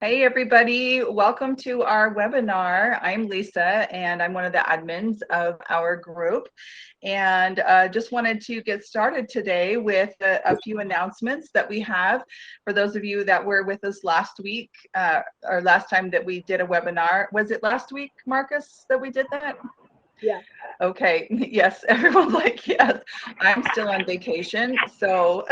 Hey everybody, welcome to our webinar. I'm Lisa and I'm one of the admins of our group, and just wanted to get started today with a few announcements that we have. For those of you that were with us last week, or last time that we did a webinar, was it last week, Marcus, that we did that? Yeah. Okay, yes, everyone's like, yes, I'm still on vacation, so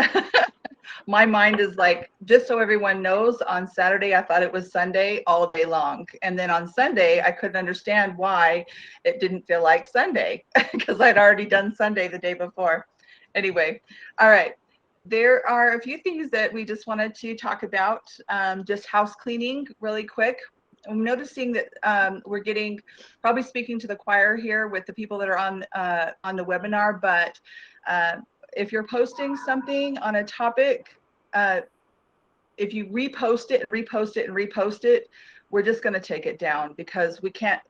my mind is like, just so everyone knows, on Saturday I thought it was Sunday all day long, and then on Sunday I couldn't understand why it didn't feel like Sunday because I'd already done Sunday the day before. Anyway, all right, there are a few things that we just wanted to talk about, just house cleaning really quick. I'm noticing that we're getting, probably speaking to the choir here with the people that are on the webinar, but if you're posting something on a topic, if you repost it, and repost it, we're just going to take it down because we can't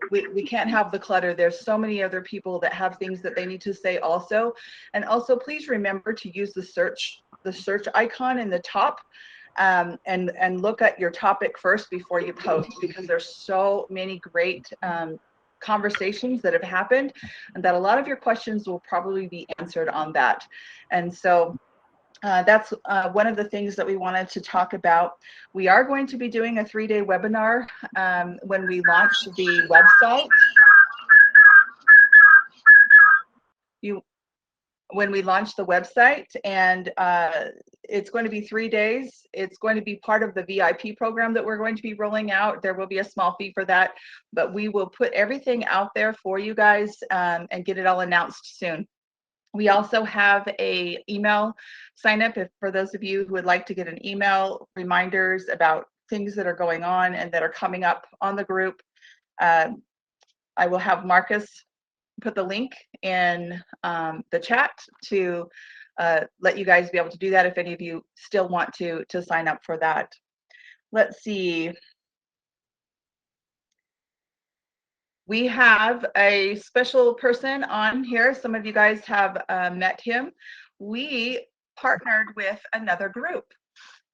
have the clutter. There's so many other people that have things that they need to say also. And also, please remember to use the search icon in the top, and look at your topic first before you post, because there's so many great conversations that have happened, and that a lot of your questions will probably be answered on that. And so that's one of the things that we wanted to talk about. We are going to be doing a 3-day webinar when we launch the website. When we launch the website, and it's going to be 3 days. It's going to be part of the VIP program that we're going to be rolling out. There will be a small fee for that, but we will put everything out there for you guys and get it all announced soon. We also have a email sign up for those of you who would like to get an email reminders about things that are going on and that are coming up on the group. I will have Marcus put the link in the chat to let you guys be able to do that if any of you still want to sign up for that. Let's see. We have a special person on here. Some of you guys have met him. We partnered with another group,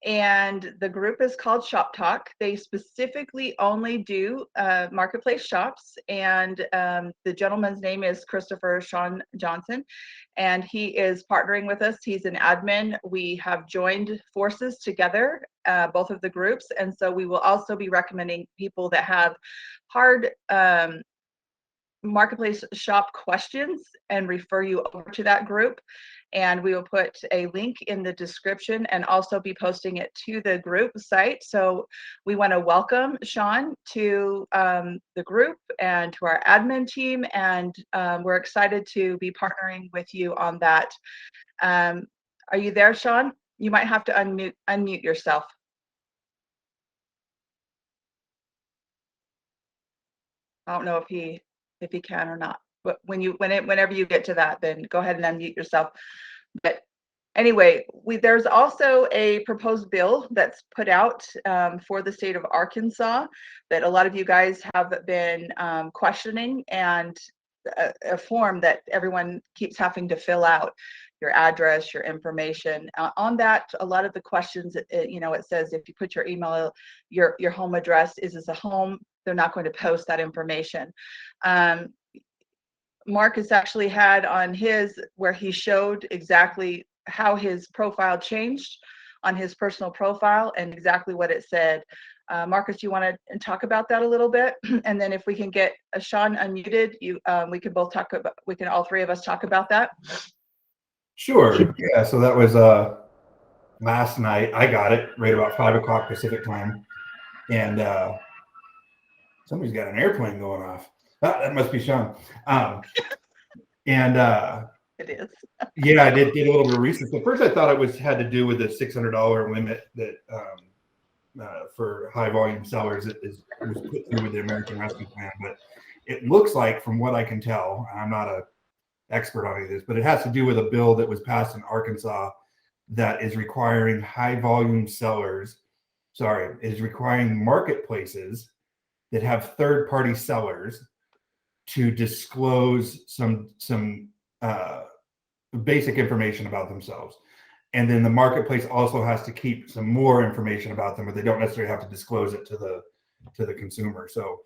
and the group is called Shop Talk. They specifically only do marketplace shops, and the gentleman's name is Christopher Sean Johnson, and he is partnering with us. He's an admin. We have joined forces together, both of the groups, and so we will also be recommending people that have hard marketplace shop questions and refer you over to that group. And we will put a link in the description and also be posting it to the group site. So we want to welcome Sean to the group and to our admin team, and we're excited to be partnering with you on that. Are you there, Sean? You might have to unmute yourself. I don't know if he can or not, but whenever you get to that, then go ahead and unmute yourself. But anyway, there's also a proposed bill that's put out for the state of Arkansas that a lot of you guys have been questioning, and a form that everyone keeps having to fill out, your address, your information. On that, a lot of the questions, it says if you put your email, your home address, is this a home? They're not going to post that information. Marcus actually had on his, where he showed exactly how his profile changed on his personal profile and exactly what it said. Marcus, you want to talk about that a little bit? And then if we can get Sean unmuted, we can both talk about, we can all three of us talk about that. Sure. Yeah. So that was last night. I got it right about 5 o'clock Pacific time, and somebody's got an airplane going off. That must be Sean. It is. Yeah, I did a little bit of research. At first, I thought it had to do with the $600 limit that for high volume sellers was put through with the American Rescue Plan. But it looks like, from what I can tell, I'm not an expert on any of this, but it has to do with a bill that was passed in Arkansas that is requiring high volume sellers. Sorry, is requiring marketplaces that have third-party sellers to disclose some basic information about themselves. And then the marketplace also has to keep some more information about them, but they don't necessarily have to disclose it to the consumer. So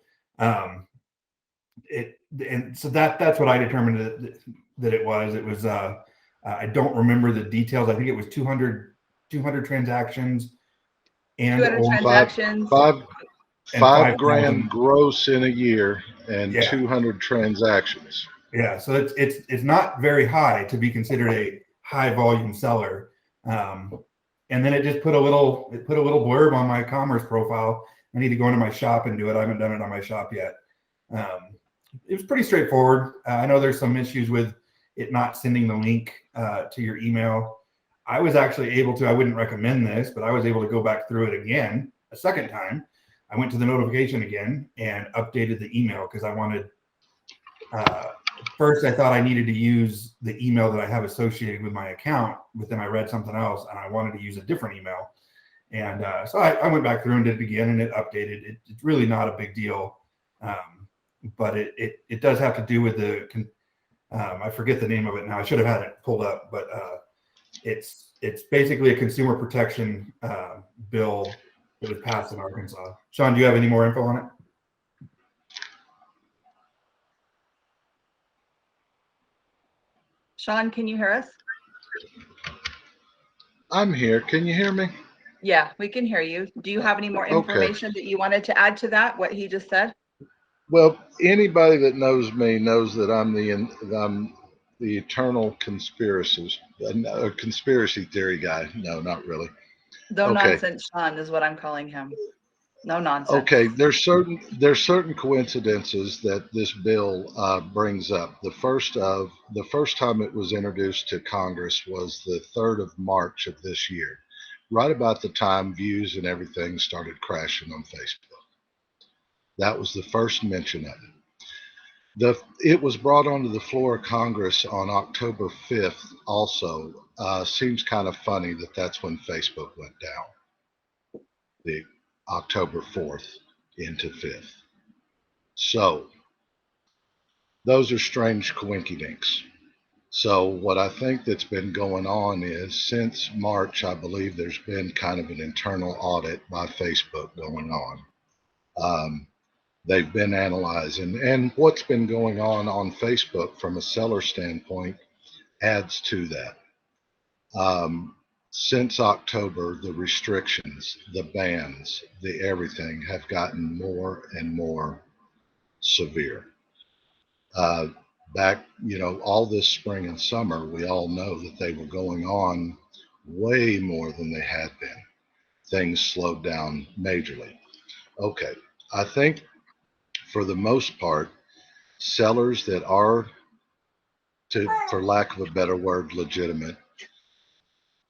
that's what I determined that it was. It was I don't remember the details. I think it was 200 transactions and 200 only transactions. and $5,000 gross in a year and Yeah. 200 transactions. Yeah, so it's not very high to be considered a high volume seller. And then it just put a little blurb on my commerce profile. I need to go into my shop and do it. I haven't done it on my shop yet. It was pretty straightforward. I know there's some issues with it not sending the link to your email. I was actually able to, I wouldn't recommend this, but I was able to go back through it again a second time. I went to the notification again and updated the email because I wanted, first I thought I needed to use the email that I have associated with my account, but then I read something else and I wanted to use a different email. And so I went back through and did it again and it updated. It's really not a big deal. But it does have to do with I forget the name of it now. I should have had it pulled up, but it's basically a consumer protection bill that was passed in Arkansas. Sean, do you have any more info on it? Sean, can you hear us? I'm here. Can you hear me? Yeah, we can hear you. Do you have any more information that you wanted to add to that, what he just said? Well, anybody that knows me knows that I'm the eternal conspiracy theory guy. No, not really. No Okay. nonsense Sean is what I'm calling him. No nonsense. Okay, there's certain coincidences that this bill brings up. The first time it was introduced to Congress was the 3rd of March of this year, right about the time views and everything started crashing on Facebook. That was the first mention of it. It was brought onto the floor of Congress on October 5th. Also, seems kind of funny that that's when Facebook went down. The October 4th into 5th. So those are strange coincidences. So what I think that's been going on is since March, I believe there's been kind of an internal audit by Facebook going on. They've been analyzing, and what's been going on Facebook from a seller standpoint adds to that. Since October, the restrictions, the bans, the everything have gotten more and more severe. Back, all this spring and summer, we all know that they were going on way more than they had been. Things slowed down majorly. Okay, I think for the most part, sellers that are, for lack of a better word, legitimate,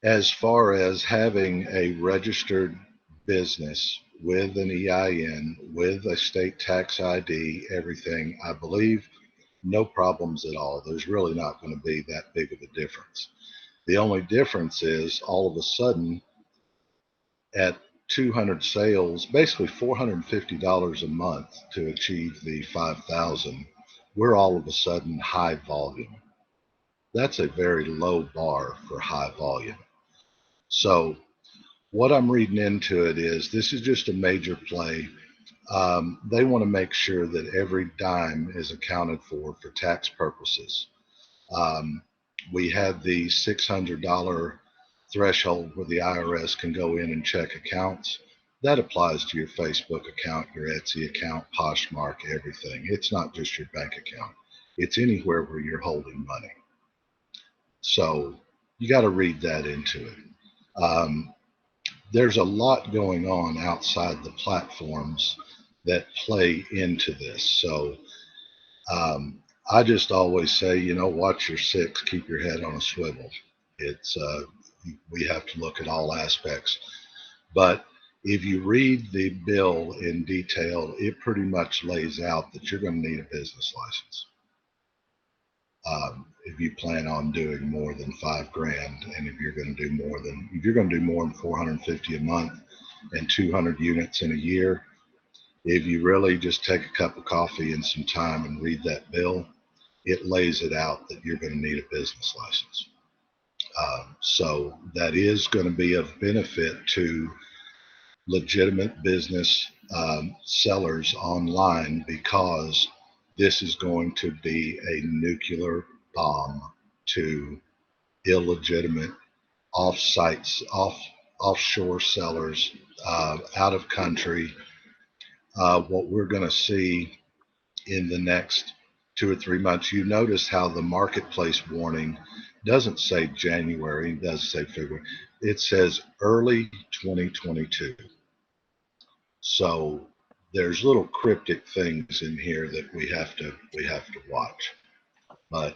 as far as having a registered business with an EIN, with a state tax ID, everything, I believe no problems at all. There's really not going to be that big of a difference. The only difference is all of a sudden at 200 sales, basically $450 a month to achieve the 5,000, we're all of a sudden high volume. That's a very low bar for high volume. So what I'm reading into it is this is just a major play. They want to make sure that every dime is accounted for tax purposes. We had the $600 threshold where the IRS can go in and check accounts. That applies to your Facebook account, your Etsy account, Poshmark, everything. It's not just your bank account. It's anywhere where you're holding money. So you got to read that into it. There's a lot going on outside the platforms that play into this. So I just always say, watch your six, keep your head on a swivel. It's we have to look at all aspects. But if you read the bill in detail, it pretty much lays out that you're going to need a business license. If you plan on doing more than $5,000, and if you're going to do more than 450 a month and 200 units in a year, if you really just take a cup of coffee and some time and read that bill, it lays it out that you're going to need a business license. So that is going to be of benefit to legitimate business sellers online, because this is going to be a nuclear bomb to illegitimate offshore sellers out of country. What we're going to see in the next 2 or 3 months, you notice how the marketplace warning doesn't say January, it does say February. It says early 2022. So there's little cryptic things in here that we have to watch. But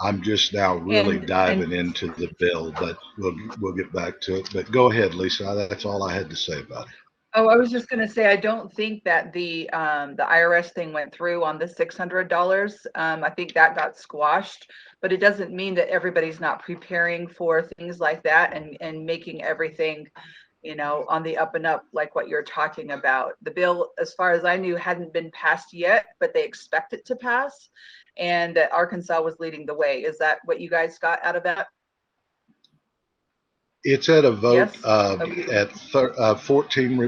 I'm just now really diving into the bill, but we'll get back to it. But go ahead, Lisa. That's all I had to say about it. Oh, I was just going to say, I don't think that the IRS thing went through on the $600. I think that got squashed, but it doesn't mean that everybody's not preparing for things like that and making everything, you know, on the up and up, like what you're talking about. The bill, as far as I knew, hadn't been passed yet, but they expect it to pass, and that Arkansas was leading the way. Is that what you guys got out of that? It's at a vote Yes? at 14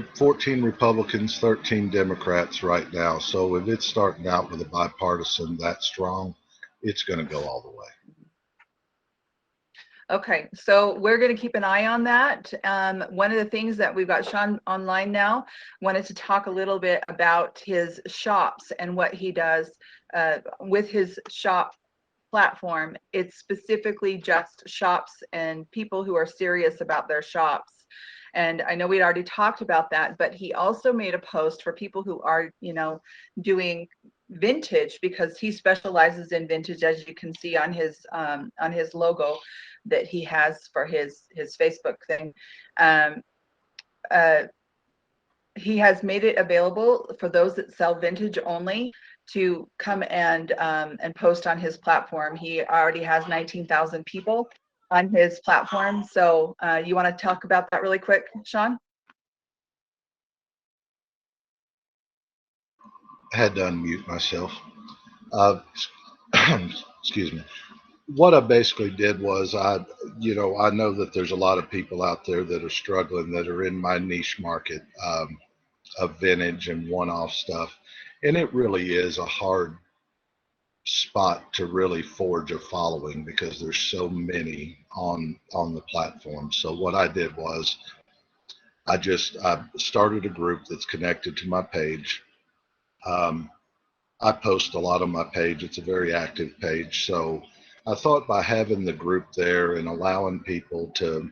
Republicans, 13 Democrats right now. So if it's starting out with a bipartisan that strong, it's going to go all the way. Okay, so we're going to keep an eye on that. One of the things that we've got Sean online now, wanted to talk a little bit about his shops and what he does with his shop platform. It's specifically just shops and people who are serious about their shops. And I know we'd already talked about that, but he also made a post for people who are, you know, doing vintage, because he specializes in vintage, as you can see on his logo that he has for his Facebook thing. He has made it available for those that sell vintage only to come and post on his platform. He already has 19,000 people on his platform. So you want to talk about that really quick, Sean? I had to unmute myself. Excuse me. What I basically did was I know that there's a lot of people out there that are struggling, that are in my niche market of vintage and one-off stuff. And it really is a hard spot to really forge a following because there's so many on the platform. So what I did was I started a group that's connected to my page. I post a lot on my page. It's a very active page. So I thought by having the group there and allowing people to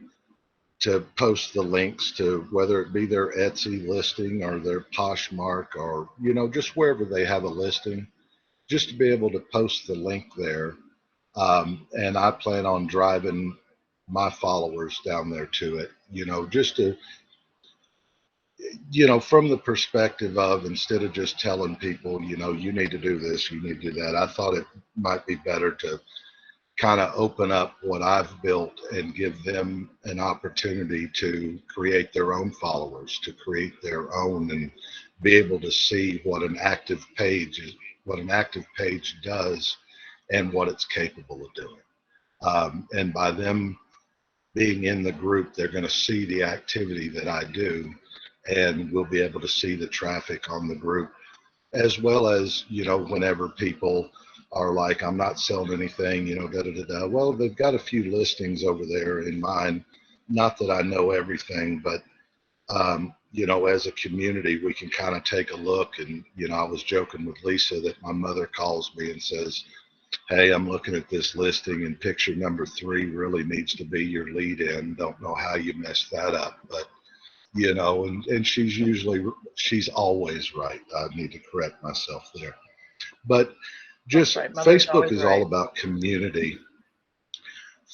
post the links to whether it be their Etsy listing or their Poshmark or, just wherever they have a listing, just to be able to post the link there. And I plan on driving my followers down there to it, just to, from the perspective of, instead of just telling people, you need to do this, you need to do that, I thought it might be better to kind of open up what I've built and give them an opportunity to create their own followers, to create their own, and be able to see what an active page is, what an active page does, and what it's capable of doing. And by them being in the group, they're going to see the activity that I do, and we'll be able to see the traffic on the group, as well as, whenever people are like, I'm not selling anything, well, they've got a few listings over there in mind. Not that I know everything, but, as a community, we can kind of take a look. And, I was joking with Lisa that my mother calls me and says, hey, I'm looking at this listing and picture number 3 really needs to be your lead in. Don't know how you messed that up, but, and she's always right. I need to correct myself there. But just right. Facebook is all about community.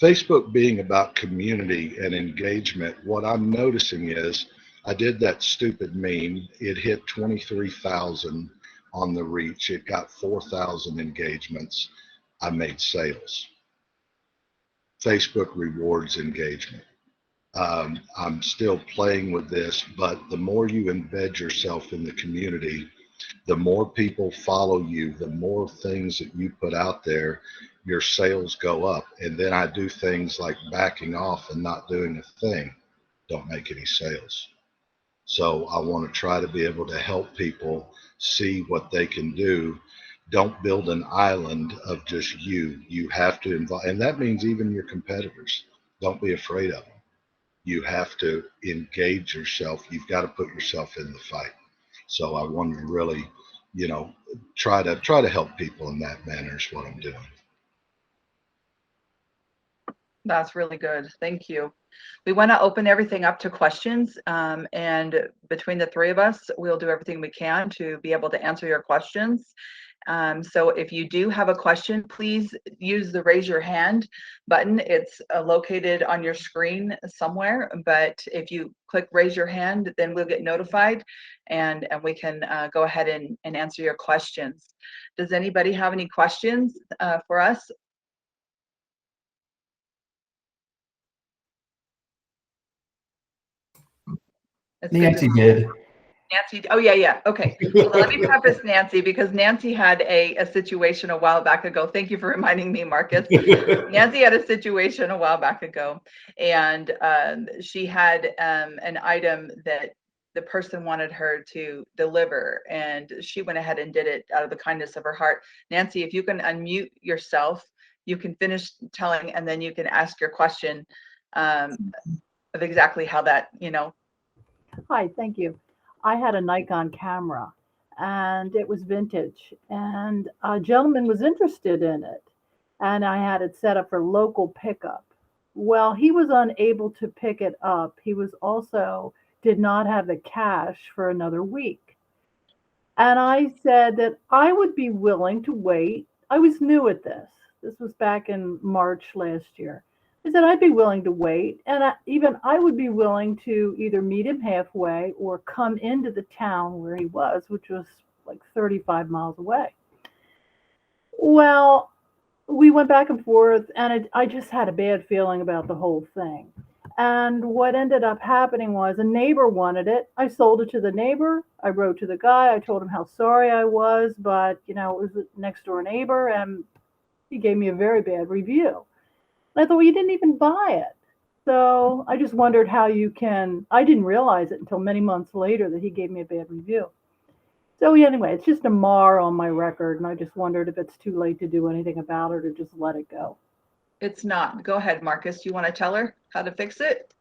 Facebook being about community and engagement, what I'm noticing is I did that stupid meme. It hit 23,000 on the reach. It got 4,000 engagements. I made sales. Facebook rewards engagement. I'm still playing with this, but the more you embed yourself in the community, the more people follow you, the more things that you put out there, your sales go up. And then I do things like backing off and not doing a thing, don't make any sales. So I want to try to be able to help people see what they can do. Don't build an island of just you. You have to involve, and that means even your competitors. Don't be afraid of them. You have to engage yourself. You've got to put yourself in the fight. So I want to really, try to help people in that manner is what I'm doing. That's really good. Thank you. We want to open everything up to questions, and between the three of us, we'll do everything we can to be able to answer your questions. So if you do have a question, please use the raise your hand button. It's located on your screen somewhere, but if you click raise your hand, then we'll get notified and we can go ahead and answer your questions. Does anybody have any questions for us? Nancy did. Nancy, oh yeah, okay. Well, let me preface Nancy, because Nancy had a situation a while back ago. Thank you for reminding me, Marcus. Nancy had a situation a while back ago, and she had an item that the person wanted her to deliver, and she went ahead and did it out of the kindness of her heart. Nancy, if you can unmute yourself, you can finish telling, and then you can ask your question of exactly how that, Hi, thank you. I had a Nikon camera and it was vintage, and a gentleman was interested in it, and I had it set up for local pickup. Well, he was unable to pick it up. He was also did not have the cash for another week. And I said that I would be willing to wait. I was new at this. This was back in March last year. I said I'd be willing to wait, and I would be willing to either meet him halfway or come into the town where he was, which was like 35 miles away. Well, we went back and forth, and I just had a bad feeling about the whole thing. And what ended up happening was a neighbor wanted it. I sold it to the neighbor. I wrote to the guy. I told him how sorry I was, but it was a next door neighbor, and he gave me a very bad review. I thought, well, you didn't even buy it. So I just wondered how you can, I didn't realize it until many months later that he gave me a bad review. So anyway, it's just a mar on my record, and I just wondered if it's too late to do anything about it or just let it go. It's not. Go ahead, Marcus. You want to tell her how to fix it?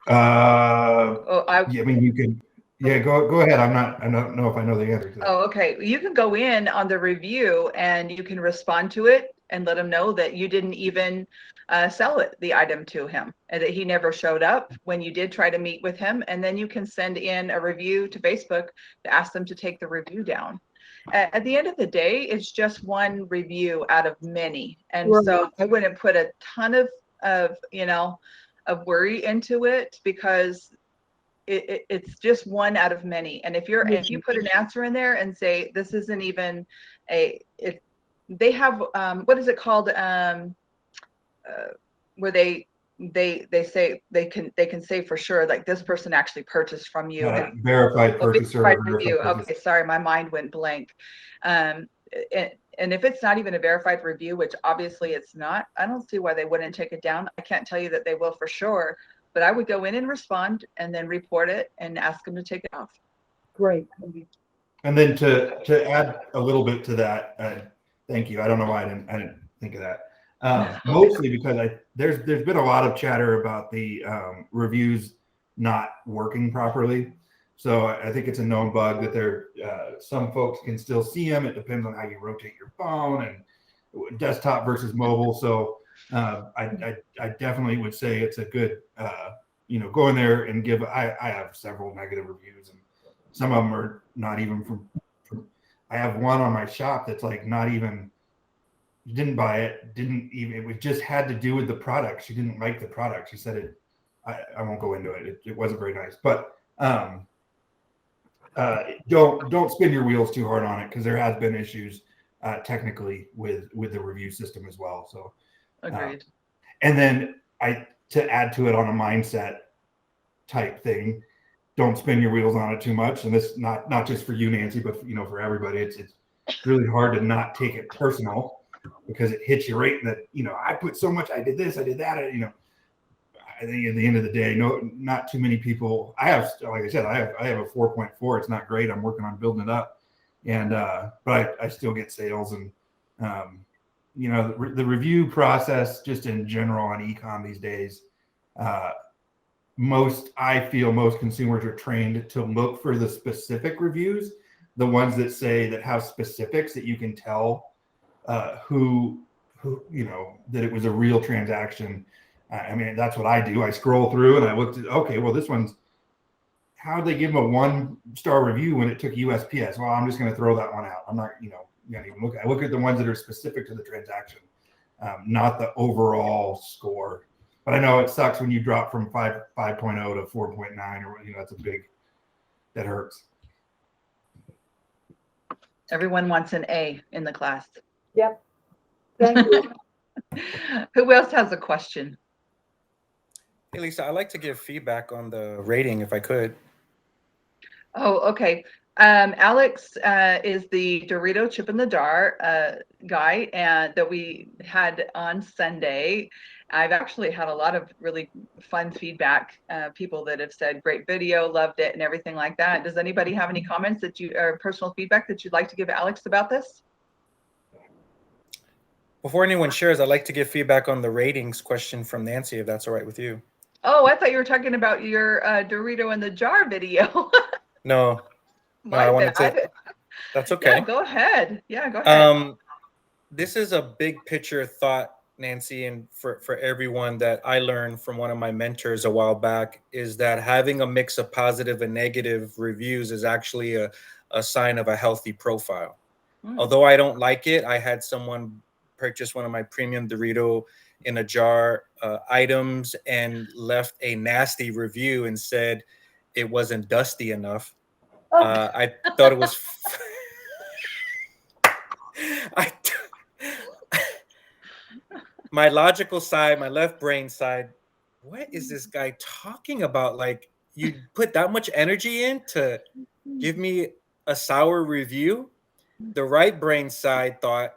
I mean, you can. Yeah, go ahead. I don't know if I know the answer to that. Oh, okay. You can go in on the review and you can respond to it and let him know that you didn't even sell the item to him, and that he never showed up when you did try to meet with him. And then you can send in a review to Facebook to ask them to take the review down. At the end of the day, it's just one review out of many. And Right. So I wouldn't put a ton of worry into it, because it's just one out of many. And if you put an answer in there and say this isn't even they have what is it called, where they say they can say for sure, like, this person actually purchased from you. Verified purchaser. Verified review. Okay, sorry, my mind went blank. And if it's not even a verified review, which obviously it's not, I don't see why they wouldn't take it down. I can't tell you that they will for sure, but I would go in and respond and then report it and ask them to take it off. Great. And then to add a little bit to that, thank you. I don't know why I didn't think of that. Mostly because there's been a lot of chatter about the reviews not working properly. So I think it's a known bug that some folks can still see them. It depends on how you rotate your phone and desktop versus mobile. So I definitely would say it's a good, go in there and give. I have several negative reviews, and some of them are not even from. I have one on my shop that's like not even. Didn't buy it. Didn't even. It just had to do with the product. She didn't like the product. She said it. I won't go into it. It wasn't very nice, but. Don't spin your wheels too hard on it, because there has been issues technically with the review system as well. So Agreed. And then to add to it on a mindset type thing, don't spin your wheels on it too much. And this not just for you, Nancy, but for everybody. It's it's really hard to not take it personal because it hits you right in that, I put so much, I did this, I did that, I think at the end of the day, not too many people. I have, like I said, I have a 4.4. It's not great. I'm working on building it up, and but I still get sales, and the review process just in general on e-com these days. I feel most consumers are trained to look for the specific reviews, the ones that have specifics that you can tell who that it was a real transaction. I mean, that's what I do. I scroll through and I looked at, okay, well, this one's, how'd they give them a 1-star review when it took USPS? Well, I'm just going to throw that one out. I'm not, going to even look. I look at the ones that are specific to the transaction, not the overall score. But I know it sucks when you drop from 5.0 to 4.9, or that's that hurts. Everyone wants an A in the class. Yep. Thank you. Who else has a question? Hey, Lisa, I'd like to give feedback on the rating if I could. Oh, okay. Alex is the Dorito chip in the jar guy and that we had on Sunday. I've actually had a lot of really fun feedback, people that have said great video, loved it, and everything like that. Does anybody have any comments or personal feedback that you'd like to give Alex about this? Before anyone shares, I'd like to give feedback on the ratings question from Nancy, if that's all right with you. Oh, I thought you were talking about your Dorito in the jar video. No, I wanted to. That's okay. Yeah, go ahead. Yeah, go ahead. This is a big picture thought, Nancy, and for everyone that I learned from one of my mentors a while back is that having a mix of positive and negative reviews is actually a sign of a healthy profile. Although I don't like it, I had someone purchase one of my premium Dorito in a jar items and left a nasty review and said it wasn't dusty enough. I thought it was my logical side, my left brain side, what is this guy talking about? Like, you put that much energy in to give me a sour review? The right brain side thought,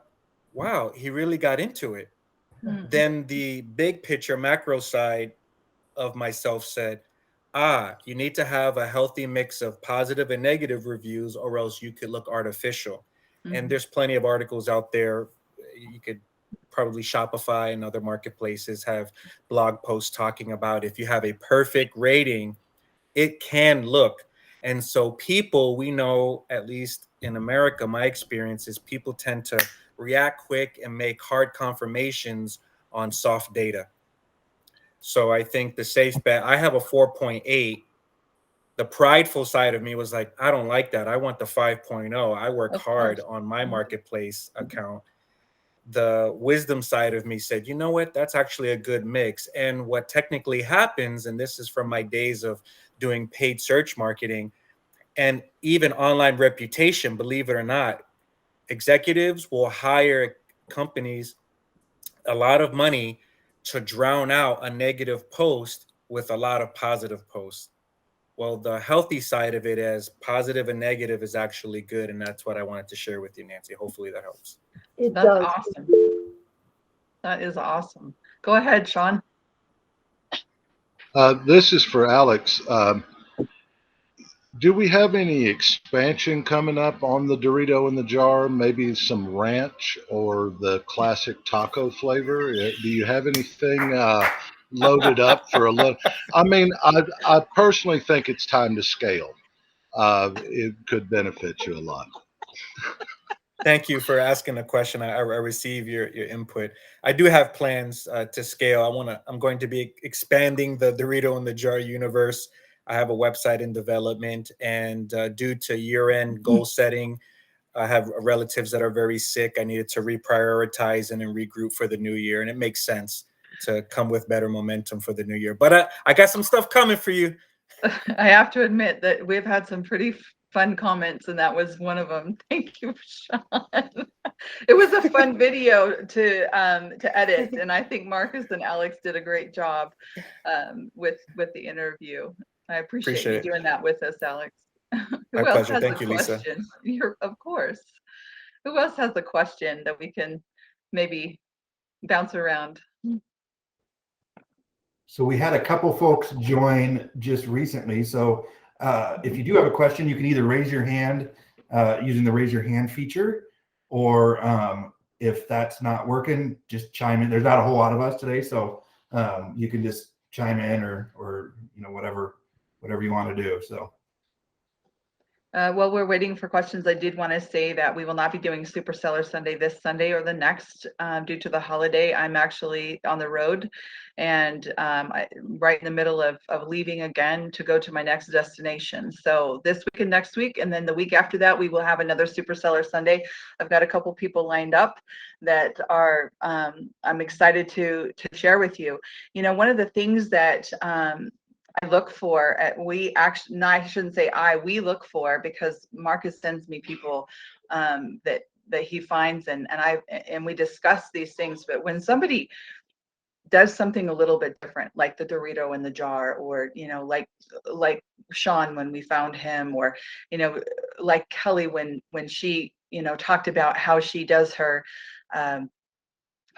wow, he really got into it. Then the big picture macro side of myself said, you need to have a healthy mix of positive and negative reviews or else you could look artificial. And there's plenty of articles out there. You could probably Shopify and other marketplaces have blog posts talking about if you have a perfect rating, it can look. And so people, we know, at least in America, my experience is people tend to react quick and make hard confirmations on soft data. So I think the safe bet, I have a 4.8. The prideful side of me was like, I don't like that. I want the 5.0. I work hard on my marketplace account. The wisdom side of me said, you know what, that's actually a good mix. And what technically happens, and this is from my days of doing paid search marketing and even online reputation, believe it or not, executives will hire companies a lot of money to drown out a negative post with a lot of positive posts. Well, the healthy side of it as positive and negative is actually good. And that's what I wanted to share with you, Nancy. Hopefully that helps. That's awesome. That is awesome. Go ahead, Sean. This is for Alex. Do we have any expansion coming up on the Dorito in the jar? Maybe some ranch or the classic taco flavor? Do you have anything loaded up for a little? I mean, I personally think it's time to scale. It could benefit you a lot. Thank you for asking the question. I receive your input. I do have plans to scale. I'm going to be expanding the Dorito in the Jar universe. I have a website in development, and due to year-end goal setting, I have relatives that are very sick. I needed to reprioritize and then regroup for the new year, and it makes sense to come with better momentum for the new year. But I got some stuff coming for you. I have to admit that we've had some pretty fun comments, and that was one of them. Thank you, Sean. It was a fun video to edit, and I think Marcus and Alex did a great job with the interview. I appreciate you doing that with us, Alex. Who My else pleasure. has Thank a you, Lisa. question? Of course. Who else has a question that we can maybe bounce around? So we had a couple folks join just recently. So if you do have a question, you can either raise your hand using the raise your hand feature, or if that's not working, just chime in. There's not a whole lot of us today, so you can just chime in or you know, whatever you want to do. So. While we're waiting for questions, I did want to say that we will not be doing Super Seller Sunday this Sunday or the next due to the holiday. I'm actually on the road and right in the middle of leaving again to go to my next destination. So this week and next week, and then the week after that, we will have another Super Seller Sunday. I've got a couple people lined up that are I'm excited to share with you. You know, one of the things that I look for we actually, no, I shouldn't say we look for, because Marcus sends me people that he finds and we discuss these things. But when somebody does something a little bit different, like the Dorito in the jar, or, you know, like Sean when we found him, or, you know, like Kelly when she, you know, talked about how she does her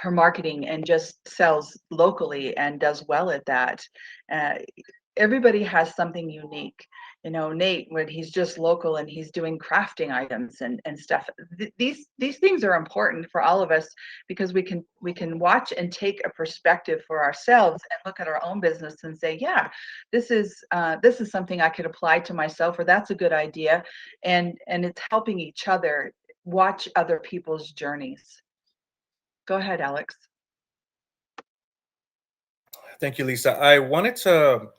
marketing and just sells locally and does well at that. Everybody has something unique. You know, Nate, when he's just local and he's doing crafting items and stuff. These things are important for all of us, because we can watch and take a perspective for ourselves and look at our own business and say, yeah, this is something I could apply to myself, or that's a good idea, and it's helping each other watch other people's journeys. Go ahead, Alex. Thank you, Lisa. I wanted to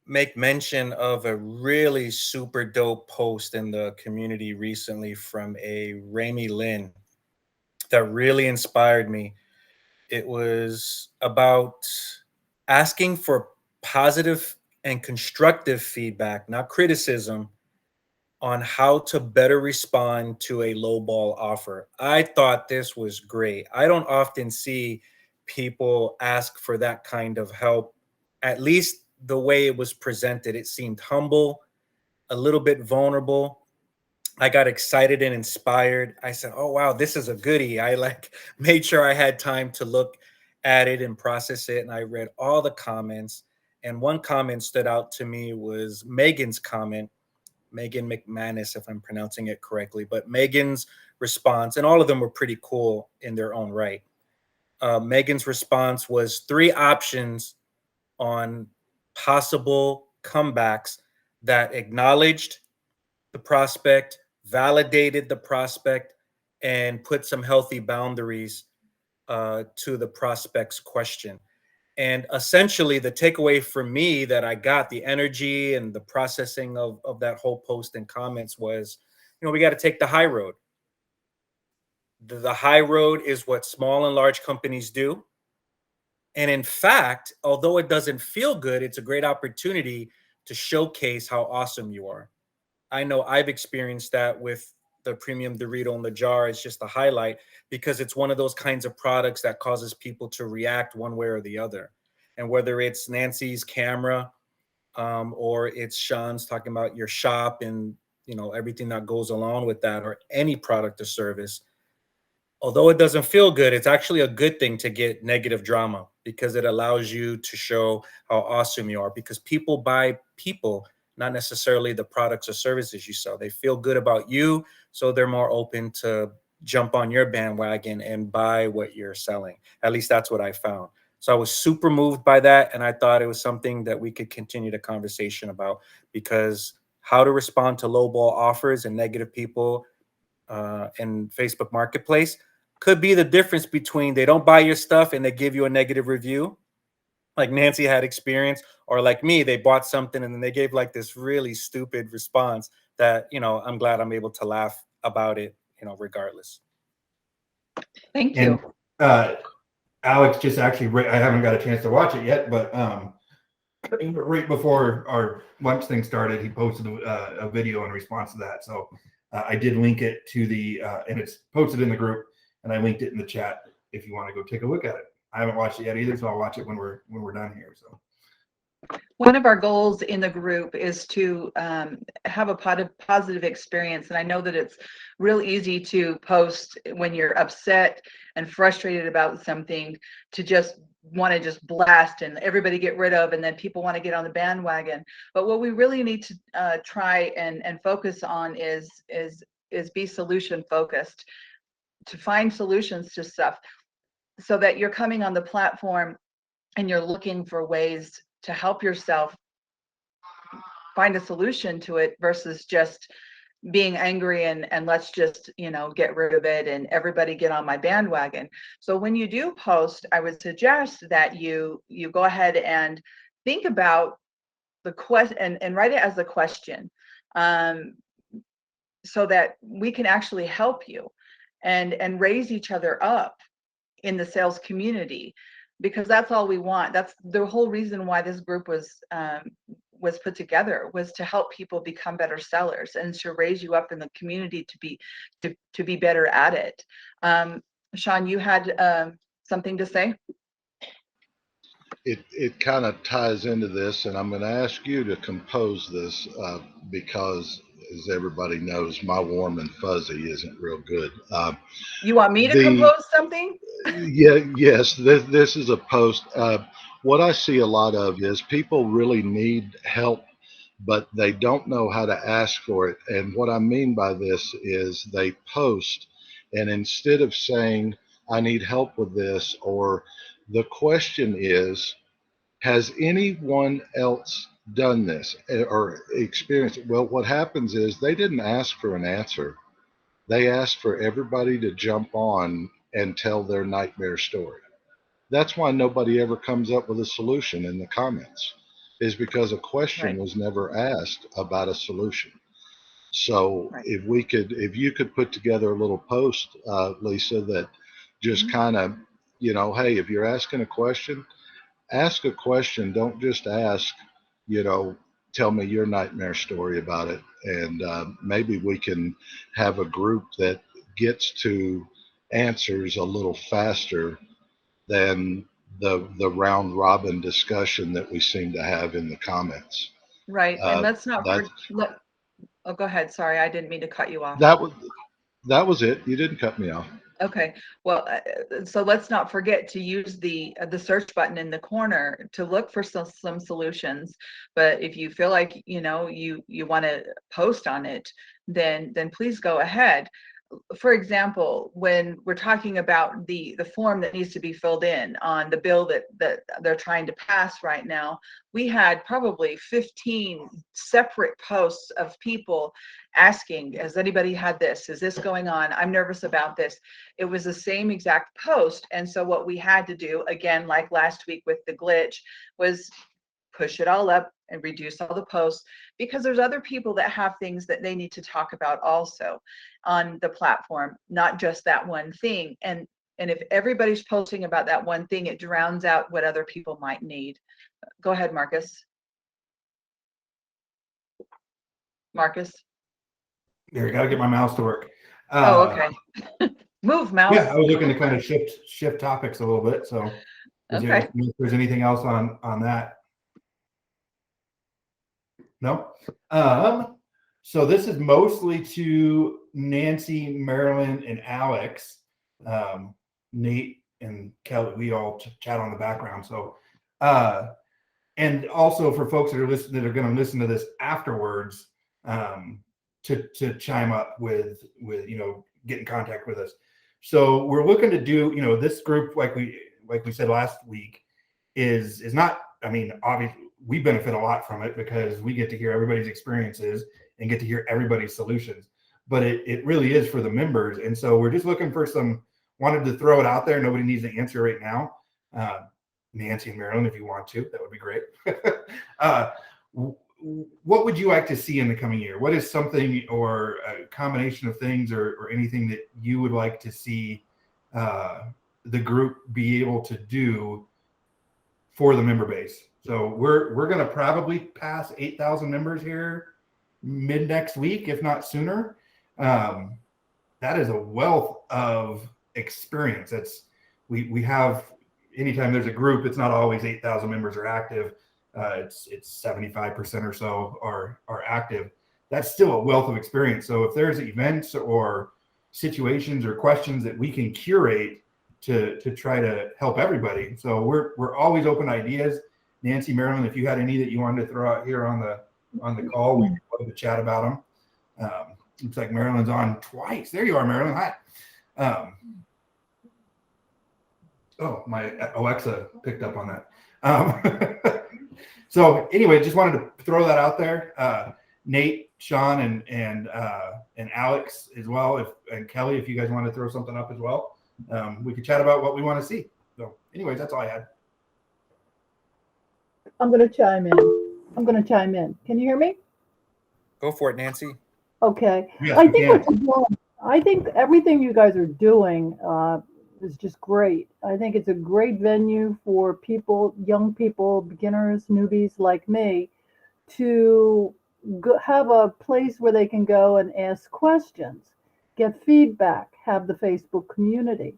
make mention of a really super dope post in the community recently from a Rami Lynn that really inspired me. It was about asking for positive and constructive feedback, not criticism, on how to better respond to a lowball offer. I thought this was great. I don't often see people ask for that kind of help, at least the way it was presented. It seemed humble, a little bit vulnerable. I got excited and inspired. I said, oh, wow, this is a goodie. I made sure I had time to look at it and process it. And I read all the comments. And one comment stood out to me was Megan's comment, Megan McManus, if I'm pronouncing it correctly, but Megan's response, and all of them were pretty cool in their own right. Megan's response was 3 options on possible comebacks that acknowledged the prospect, validated the prospect, and put some healthy boundaries to the prospect's question. And essentially, the takeaway for me that I got, the energy and the processing of that whole post and comments was, you know, we got to take the high road. The high road is what small and large companies do. And in fact, although it doesn't feel good, it's a great opportunity to showcase how awesome you are. I know I've experienced that with the premium Dorito in the jar. It's just a highlight because it's one of those kinds of products that causes people to react one way or the other. And whether it's Nancy's camera or it's Sean's talking about your shop and, you know, everything that goes along with that, or any product or service, although it doesn't feel good, it's actually a good thing to get negative drama because it allows you to show how awesome you are, because people buy people, not necessarily the products or services you sell. They feel good about you, so they're more open to jump on your bandwagon and buy what you're selling. At least that's what I found. So I was super moved by that, and I thought it was something that we could continue the conversation about, because how to respond to lowball offers and negative people in Facebook Marketplace could be the difference between they don't buy your stuff and they give you a negative review, like Nancy had experience, or like me, they bought something and then they gave like this really stupid response that, you know, I'm glad I'm able to laugh about it, you know, regardless. Thank you. And Alex just actually, I haven't got a chance to watch it yet, but right before our lunch thing started, he posted a video in response to that. So I did link it to the, and it's posted in the group, and I linked it in the chat if you want to go take a look at it. I haven't watched it yet either, so I'll watch it when we're done here. So One of our goals in the group is to have a positive experience. And I know that it's real easy to post when you're upset and frustrated about something, to just want to just blast and everybody get rid of, and then people want to get on the bandwagon. But what we really need to try and focus on is be solution focused, to find solutions to stuff, so that you're coming on the platform and you're looking for ways to help yourself find a solution to it, versus just being angry and let's just, get rid of it and everybody get on my bandwagon. So when you do post, I would suggest that you go ahead and think about the question and write it as a question, so that we can actually help you and raise each other up in the sales community, because that's all we want. That's the whole reason why this group was put together, was to help people become better sellers and to raise you up in the community to be better at it. Sean, you had something to say? It kind of ties into this, and I'm going to ask you to compose this because, as everybody knows, my warm and fuzzy isn't real good. You want me to compose something? Yes, this is a post. What I see a lot of is people really need help, but they don't know how to ask for it. And what I mean by this is they post, and instead of saying, I need help with this, or the question is, has anyone else done this or experienced it? Well, what happens is they didn't ask for an answer. They asked for everybody to jump on and tell their nightmare story. That's why nobody ever comes up with a solution in the comments, is because a question Right. was never asked about a solution. So Right. if you could put together a little post, Lisa, that just kind of, hey, if you're asking a question, ask a question. Don't just ask, you know, tell me your nightmare story about it. And maybe we can have a group that gets to answers a little faster than the round robin discussion that we seem to have in the comments. Right. And let's not That oh, go ahead. Sorry, I didn't mean to cut you off. that was it. You didn't cut me off. Okay, well, so let's not forget to use the search button in the corner to look for some solutions. But if you feel like you want to post on it, then please go ahead. For example, when we're talking about the form that needs to be filled in on the bill that they're trying to pass right now, we had probably 15 separate posts of people asking, has anybody had this? Is this going on? I'm nervous about this. It was the same exact post. And so what we had to do, again, like last week with the glitch, was push it all up and reduce all the posts, because there's other people that have things that they need to talk about also on the platform, not just that one thing. And if everybody's posting about that one thing, it drowns out what other people might need. Go ahead, Marcus. Marcus. There, got to get my mouse to work. Oh, okay. Move, mouse. Yeah, I was looking to kind of shift topics a little bit. So, Okay. if there's anything else on that? No. So this is mostly to Nancy, Marilyn, and Alex. Nate and Kelly, we all chat on the background. So, and also for folks that are going to listen to this afterwards, to chime up with get in contact with us. So we're looking to do this group, like we said last week, is not. I mean, obviously we benefit a lot from it because we get to hear everybody's experiences and get to hear everybody's solutions. But it really is for the members, and so we're just looking for wanted to throw it out there. Nobody needs to answer right now. Nancy and Marilyn, if you want to, that would be great. What would you like to see in the coming year? What is something or a combination of things or anything that you would like to see the group be able to do for the member base? So we're going to probably pass 8,000 members here mid next week, if not sooner. That is a wealth of experience. That's we have, anytime there's a group, it's not always 8,000 members are active. it's 75% or so are active. That's still a wealth of experience. So if there's events or situations or questions that we can curate to try to help everybody, so we're always open to ideas. Nancy, Marilyn, if you had any that you wanted to throw out here on the call, we'd love to chat about them. Looks like Marilyn's on twice. There you are, Marilyn. Hi. Oh, my Alexa picked up on that. So anyway, just wanted to throw that out there. Nate, Sean, and Alex as well, and Kelly, if you guys want to throw something up as well, we could chat about what we want to see. So anyways, that's all I had. I'm going to chime in. Can you hear me? Go for it, Nancy. Okay. Yes, I think what you're doing, I think everything you guys are doing is just great. I think it's a great venue for people, young people, beginners, newbies like me, to have a place where they can go and ask questions, get feedback, have the Facebook community.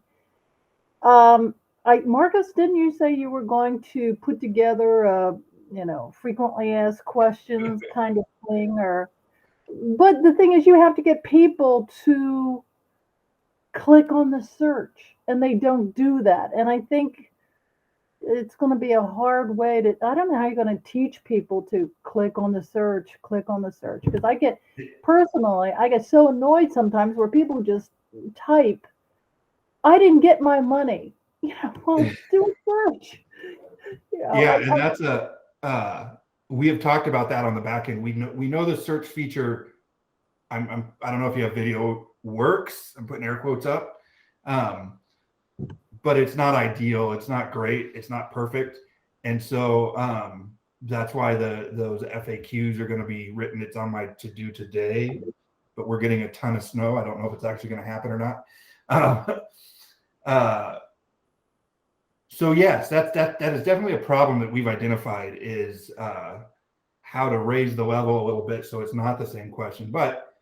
Marcus, didn't you say you were going to put together a, frequently asked questions kind of thing? But the thing is, you have to get people to click on the search, and they don't do that. And I think it's going to be a hard way I don't know how you're going to teach people to click on the search, because I get so annoyed sometimes where people just type, "I didn't get my money." Well, do a search. Yeah, and that's we have talked about that on the back end. We know the search feature. I don't know if you have video, works. I'm putting air quotes up, but it's not ideal. It's not great. It's not perfect, and so that's why those FAQs are going to be written. It's on my to do today, but we're getting a ton of snow. I don't know if it's actually going to happen or not. So yes, that is definitely a problem that we've identified, is how to raise the level a little bit so it's not the same question. But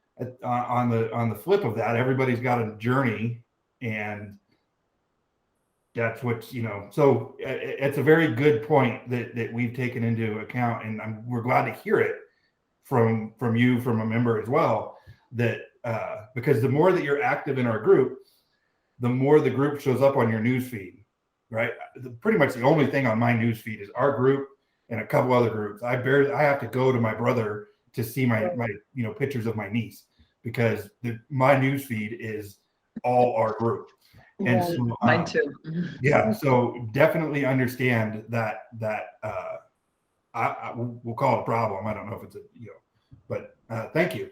on the flip of that, everybody's got a journey, and that's what So it's a very good point that we've taken into account, and we're glad to hear it from you, from a member as well. That because the more that you're active in our group, the more the group shows up on your news feed. Right, pretty much the only thing on my news feed is our group and a couple other groups. I have to go to my brother to see my pictures of my niece, because my news feed is all our group. And so, mine too. Yeah, so definitely understand that we'll call it a problem. I don't know if it's but thank you.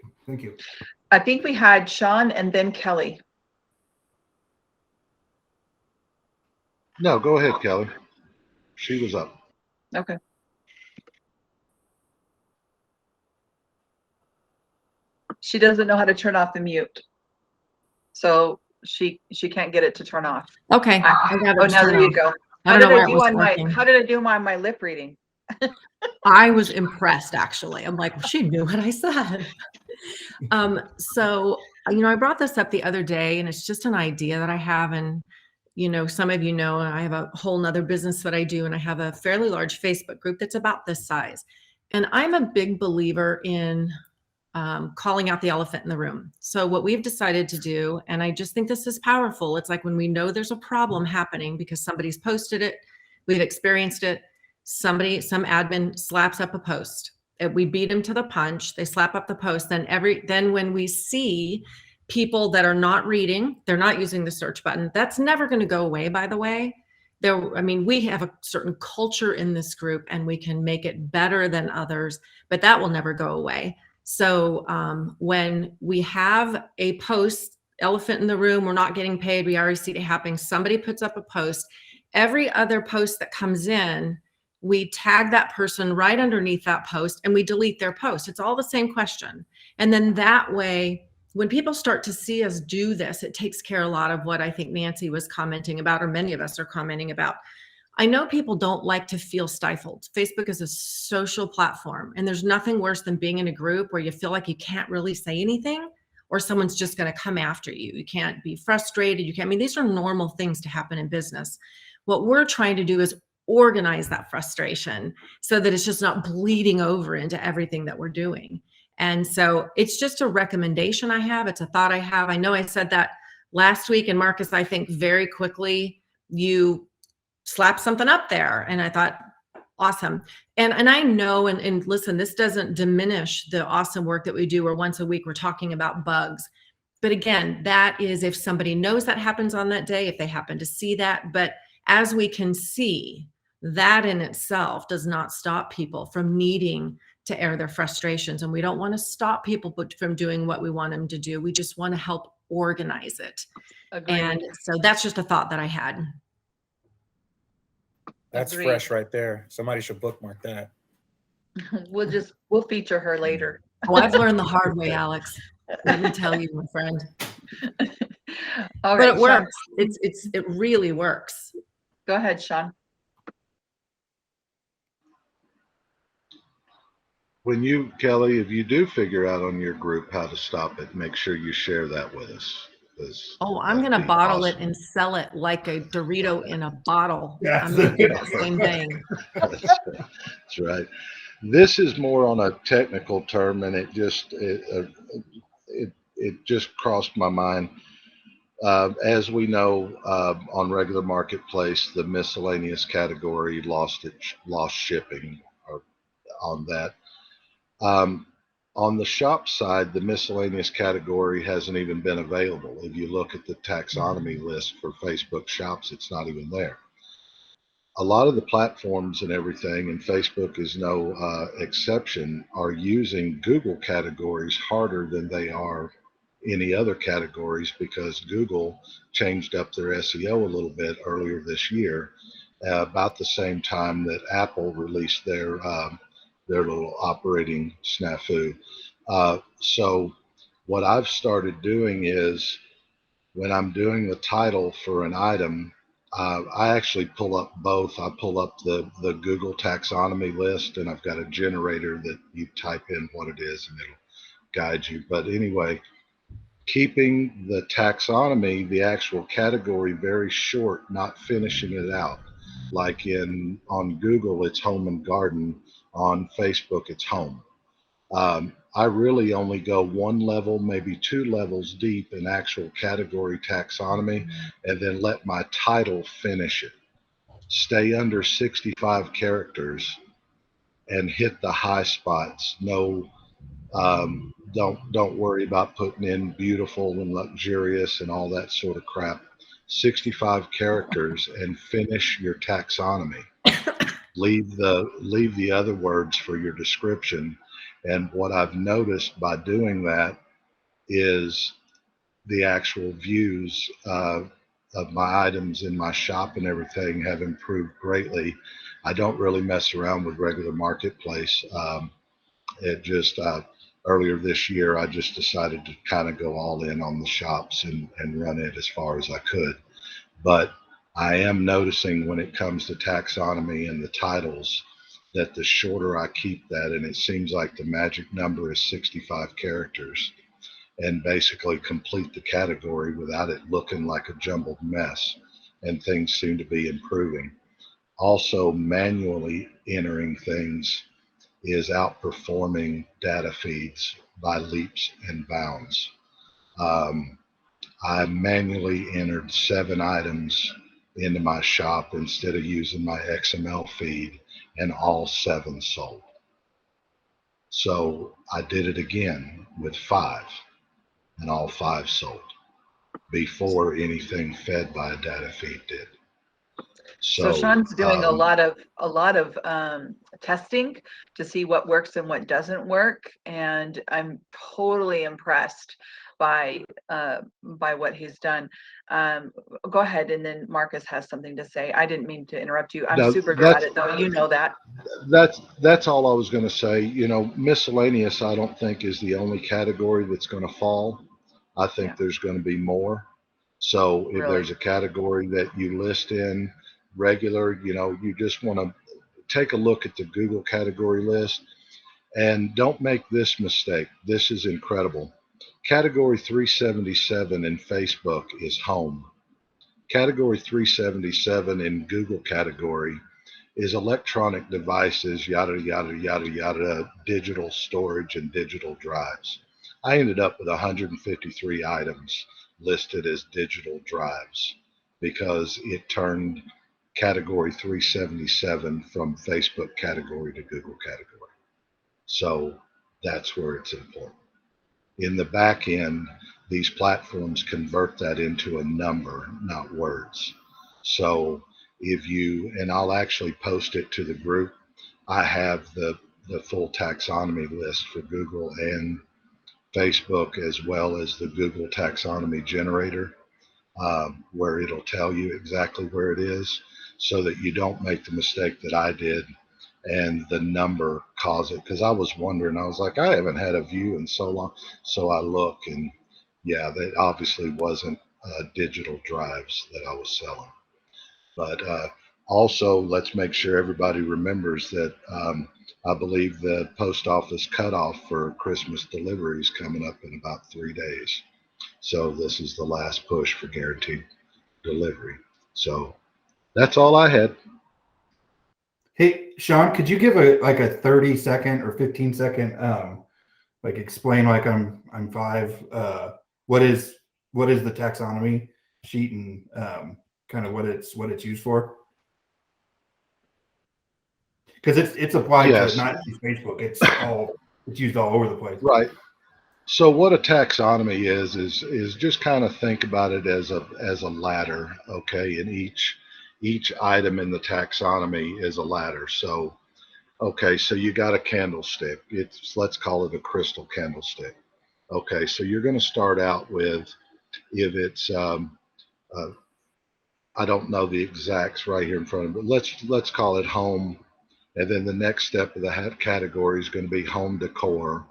I think we had Sean and then Kelly. No, go ahead, Kelly. She was up. Okay. She doesn't know how to turn off the mute, so she can't get it to turn off. Okay. I got it. Now there you go. I don't know why it was working. How did I do my lip reading? I was impressed, actually. I'm like, well, she knew what I said. So, I brought this up the other day, and it's just an idea that I have. And, some of I have a whole nother business that I do, and I have a fairly large Facebook group that's about this size. And I'm a big believer in calling out the elephant in the room. So what we've decided to do, and I just think this is powerful, it's like when we know there's a problem happening because somebody's posted it, we've experienced it, some admin slaps up a post. We beat them to the punch, they slap up the post, then when we see people that are not reading, they're not using the search button, that's never going to go away, by the way. We have a certain culture in this group, and we can make it better than others, but that will never go away. So when we have a post, elephant in the room, we're not getting paid, we already see it happening, somebody puts up a post, every other post that comes in, we tag that person right underneath that post and we delete their post. It's all the same question. And then that way, when people start to see us do this, it takes care of a lot of what I think Nancy was commenting about, or many of us are commenting about. I know people don't like to feel stifled. Facebook is a social platform, and there's nothing worse than being in a group where you feel like you can't really say anything, or someone's just going to come after you. You can't be frustrated. These are normal things to happen in business. What we're trying to do is organize that frustration so that it's just not bleeding over into everything that we're doing. And so it's just a recommendation I have. It's a thought I have. I know I said that last week, and Marcus, I think very quickly you slapped something up there, and I thought, awesome. And I know, and listen, this doesn't diminish the awesome work that we do, where once a week we're talking about bugs. But again, that is if somebody knows that happens on that day, if they happen to see that. But as we can see, that in itself does not stop people from needing to air their frustrations. And we don't want to stop people from doing what we want them to do. We just want to help organize it. Agreed. And so that's just a thought that I had. That's Agreed. fresh right there. Somebody should bookmark that. We'll feature her later. Oh, I've learned the hard way, Alex. Let me tell you, my friend. All But right, it works. It really works. Go ahead, Sean. When you, Kelly, if you do figure out on your group how to stop it, make sure you share that with us. Oh, I'm going to bottle it and sell it like a Dorito in a bottle. Yeah, I'm going to do the same thing. That's right. This is more on a technical term, and it just crossed my mind. As we know, on regular marketplace, the miscellaneous category lost shipping or on that. On the shop side, the miscellaneous category hasn't even been available. If you look at the taxonomy list for Facebook shops, it's not even there. A lot of the platforms and everything, and Facebook is no exception, are using Google categories harder than they are any other categories, because Google changed up their SEO a little bit earlier this year, about the same time that Apple released their little operating snafu. So what I've started doing is, when I'm doing the title for an item, I actually pull up both. I pull up the Google taxonomy list, and I've got a generator that you type in what it is and it'll guide you. But anyway, keeping the taxonomy, the actual category, very short, not finishing it out. Like on Google, it's home and garden. On Facebook, it's home. I really only go one level, maybe two levels deep in actual category taxonomy, and then let my title finish it. Stay under 65 characters and hit the high spots. No, don't worry about putting in beautiful and luxurious and all that sort of crap. 65 characters and finish your taxonomy. Leave the other words for your description. And what I've noticed by doing that is the actual views of my items in my shop and everything have improved greatly. I don't really mess around with regular marketplace. It just earlier this year, I just decided to kind of go all in on the shops and run it as far as I could. But I am noticing when it comes to taxonomy and the titles, that the shorter I keep that, and it seems like the magic number is 65 characters, and basically complete the category without it looking like a jumbled mess, and things seem to be improving. Also, manually entering things is outperforming data feeds by leaps and bounds. I manually entered 7 items into my shop instead of using my XML feed, and all 7 sold. So I did it again with 5, and all 5 sold before anything fed by a data feed did. So Sean's doing a lot of testing to see what works and what doesn't work, and I'm totally impressed by what he's done. Go ahead, and then Marcus has something to say. I didn't mean to interrupt you. I'm super good at it, though. You know that. That's all I was going to say. Miscellaneous, I don't think is the only category that's going to fall. I think there's going to be more. So if there's a category that you list in regular, you just want to take a look at the Google category list, and don't make this mistake. This is incredible. Category 377 in Facebook is home. Category 377 in Google category is electronic devices, yada, yada, yada, yada, digital storage and digital drives. I ended up with 153 items listed as digital drives because it turned category 377 from Facebook category to Google category. So that's where it's important. In the back end, these platforms convert that into a number, not words. So if you, and I'll actually post it to the group, I have the full taxonomy list for Google and Facebook, as well as the Google taxonomy generator, where it'll tell you exactly where it is so that you don't make the mistake that I did and the number cause it. Because I was wondering, I was like, I haven't had a view in so long. So I look, and yeah, that obviously wasn't digital drives that I was selling. But also, let's make sure everybody remembers that I believe the post office cutoff for Christmas delivery is coming up in about 3 days. So this is the last push for guaranteed delivery. So that's all I had. Hey, Sean, could you give a 30-second or 15-second like explain, like I'm five, what is the taxonomy sheet and kind of what it's used for? Because it's applied Yes. to not just Facebook, it's used all over the place. Right. So what a taxonomy is just kind of think about it as a ladder, okay? And each item in the taxonomy is a ladder. So okay, so you got a candlestick. Let's call it a crystal candlestick. Okay, so you're going to start out with, if it's I don't know the exacts right here in front of me, but let's call it home, and then the next step of the category is going to be home decor,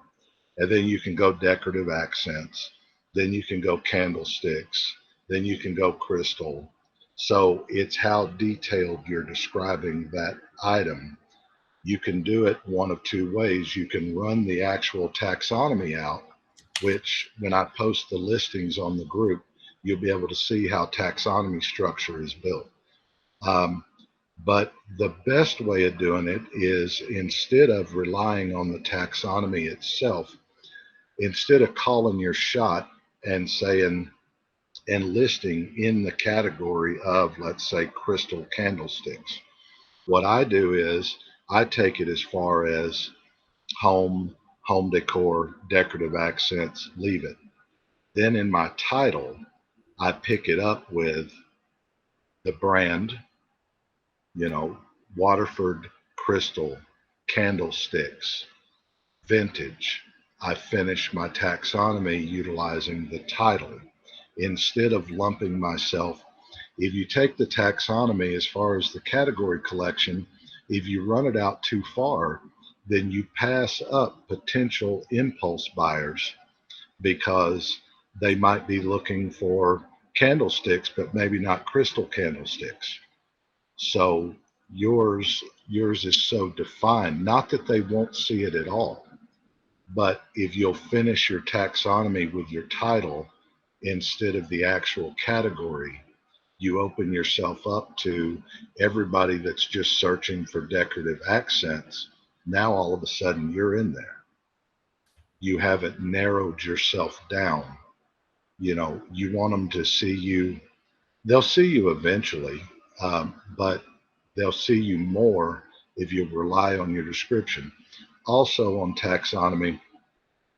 and then you can go decorative accents, then you can go candlesticks, then you can go crystal. So it's how detailed you're describing that item. You can do it one of two ways. You can run the actual taxonomy out, which when I post the listings on the group, you'll be able to see how taxonomy structure is built. But the best way of doing it is, instead of relying on the taxonomy itself, instead of calling your shot and saying and listing in the category of, let's say, crystal candlesticks, what I do is I take it as far as home decor, decorative accents, leave it. Then in my title, I pick it up with the brand, Waterford Crystal Candlesticks, vintage. I finish my taxonomy utilizing the title instead of lumping myself. If you take the taxonomy as far as the category collection, if you run it out too far, then you pass up potential impulse buyers because they might be looking for candlesticks, but maybe not crystal candlesticks. So yours is so defined, not that they won't see it at all, but if you'll finish your taxonomy with your title instead of the actual category, you open yourself up to everybody that's just searching for decorative accents. Now all of a sudden you're in there. You haven't narrowed yourself down. You want them to see you. They'll see you eventually, but they'll see you more if you rely on your description. Also on taxonomy,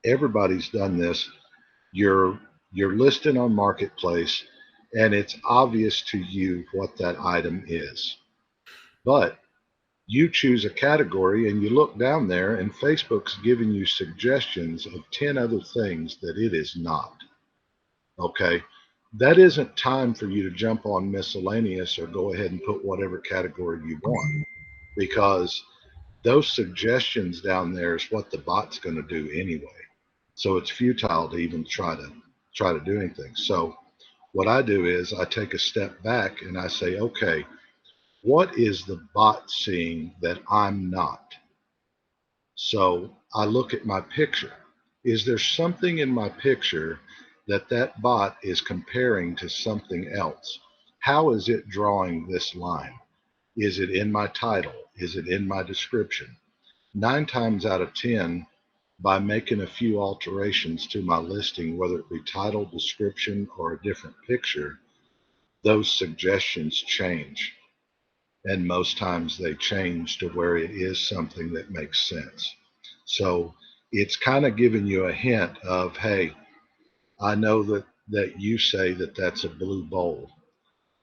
everybody's done this. You're listed on Marketplace, and it's obvious to you what that item is. But you choose a category and you look down there, and Facebook's giving you suggestions of 10 other things that it is not. Okay. That isn't time for you to jump on miscellaneous or go ahead and put whatever category you want, because those suggestions down there is what the bot's going to do anyway. So it's futile to even try to do anything. So what I do is I take a step back and I say, okay, what is the bot seeing that I'm not? So I look at my picture. Is there something in my picture that bot is comparing to something else? How is it drawing this line? Is it in my title? Is it in my description? 9 times out of 10, by making a few alterations to my listing, whether it be title, description, or a different picture, those suggestions change. And most times they change to where it is something that makes sense. So it's kind of giving you a hint of, hey, I know that you say that that's a blue bowl,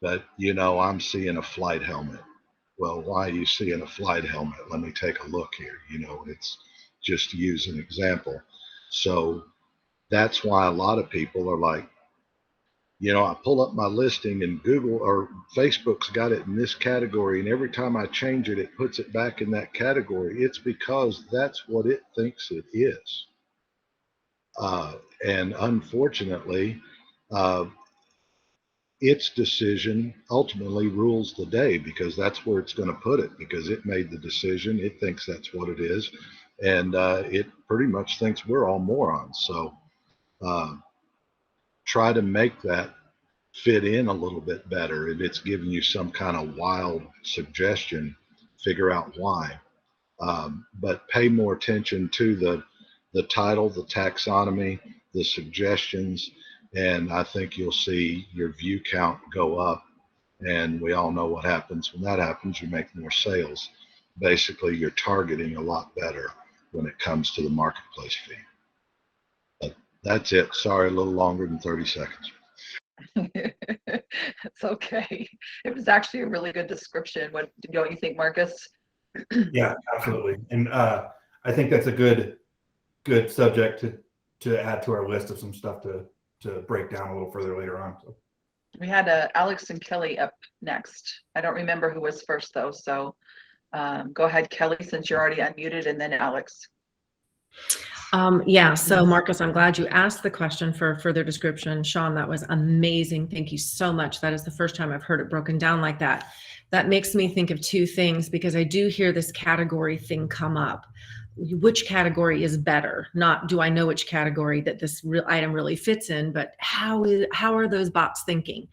but I'm seeing a flight helmet. Well, why are you seeing a flight helmet? Let me take a look here. It's just to use an example. So that's why a lot of people are like, I pull up my listing and Google or Facebook's got it in this category. And every time I change it, it puts it back in that category. It's because that's what it thinks it is. And unfortunately, uh, its decision ultimately rules the day, because that's where it's going to put it, because it made the decision. It thinks that's what it is. And it pretty much thinks we're all morons. So try to make that fit in a little bit better. If it's giving you some kind of wild suggestion, figure out why. But pay more attention to the title, the taxonomy, the suggestions, and I think you'll see your view count go up. And we all know what happens when that happens. You make more sales. Basically, you're targeting a lot better when it comes to the marketplace fee. But that's it. Sorry, a little longer than 30 seconds. It's okay. It was actually a really good description. What don't you think, Marcus? Yeah, absolutely. And I think that's a good subject to add to our list of some stuff to break down a little further later on. So. We had Alex and Kelly up next. I don't remember who was first though. So go ahead, Kelly, since you're already unmuted, and then Alex. Yeah, so Marcus, I'm glad you asked the question for further description. Sean, that was amazing. Thank you so much. That is the first time I've heard it broken down like that. That makes me think of two things, because I do hear this category thing come up. Which category is better? Not do I know which category that this item really fits in, but how are those bots thinking?